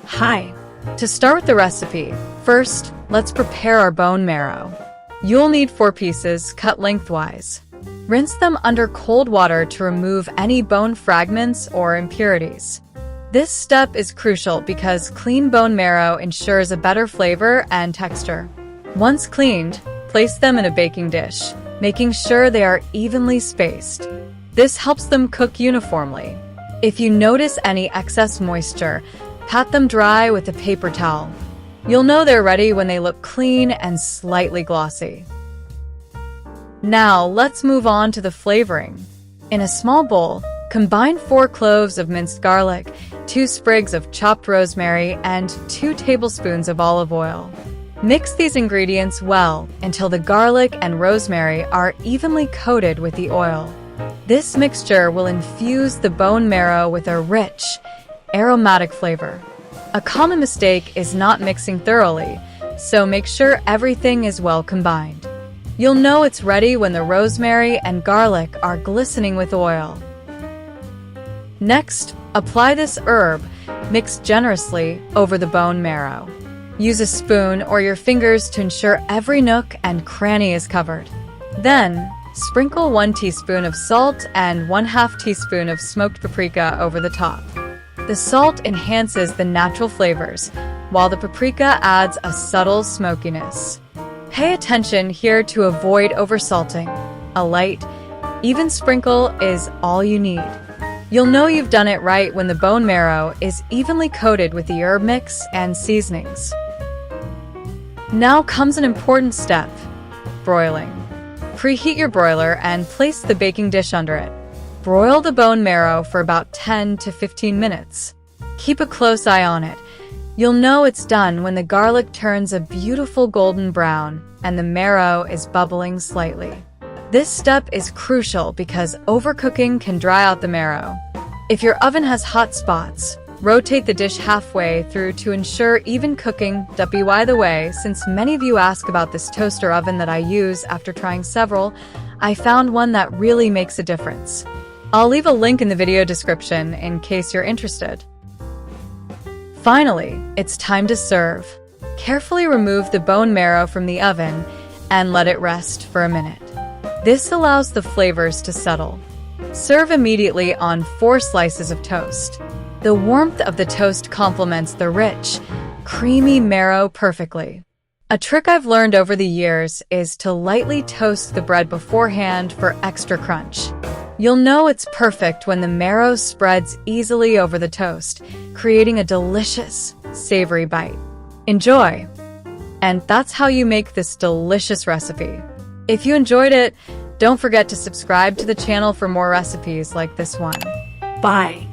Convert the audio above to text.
Hi. To start with the recipe, first, let's prepare our bone marrow. You'll need 4 pieces cut lengthwise. Rinse them under cold water to remove any bone fragments or impurities. This step is crucial because clean bone marrow ensures a better flavor and texture. Once cleaned, place them in a baking dish, making sure they are evenly spaced. This helps them cook uniformly. If you notice any excess moisture, pat them dry with a paper towel. You'll know they're ready when they look clean and slightly glossy. Now, let's move on to the flavoring. In a small bowl, combine 4 cloves of minced garlic, 2 sprigs of chopped rosemary, and 2 tablespoons of olive oil. Mix these ingredients well until the garlic and rosemary are evenly coated with the oil. This mixture will infuse the bone marrow with a rich, aromatic flavor. A common mistake is not mixing thoroughly, so make sure everything is well combined. You'll know it's ready when the rosemary and garlic are glistening with oil. Next, apply this herb, mixed generously, over the bone marrow. Use a spoon or your fingers to ensure every nook and cranny is covered. Then, sprinkle 1 teaspoon of salt and 1/2 teaspoon of smoked paprika over the top. The salt enhances the natural flavors, while the paprika adds a subtle smokiness. Pay attention here to avoid oversalting. A light, even sprinkle is all you need. You'll know you've done it right when the bone marrow is evenly coated with the herb mix and seasonings. Now comes an important step: broiling. Preheat your broiler and place the baking dish under it. Broil the bone marrow for about 10 to 15 minutes. Keep a close eye on it. You'll know it's done when the garlic turns a beautiful golden brown and the marrow is bubbling slightly. This step is crucial because overcooking can dry out the marrow. If your oven has hot spots, rotate the dish halfway through to ensure even cooking. By the way, since many of you ask about this toaster oven that I use after trying several, I found one that really makes a difference. I'll leave a link in the video description in case you're interested. Finally, it's time to serve. Carefully remove the bone marrow from the oven and let it rest for a minute. This allows the flavors to settle. Serve immediately on 4 slices of toast. The warmth of the toast complements the rich, creamy marrow perfectly. A trick I've learned over the years is to lightly toast the bread beforehand for extra crunch. You'll know it's perfect when the marrow spreads easily over the toast, creating a delicious, savory bite. Enjoy! And that's how you make this delicious recipe. If you enjoyed it, don't forget to subscribe to the channel for more recipes like this one. Bye!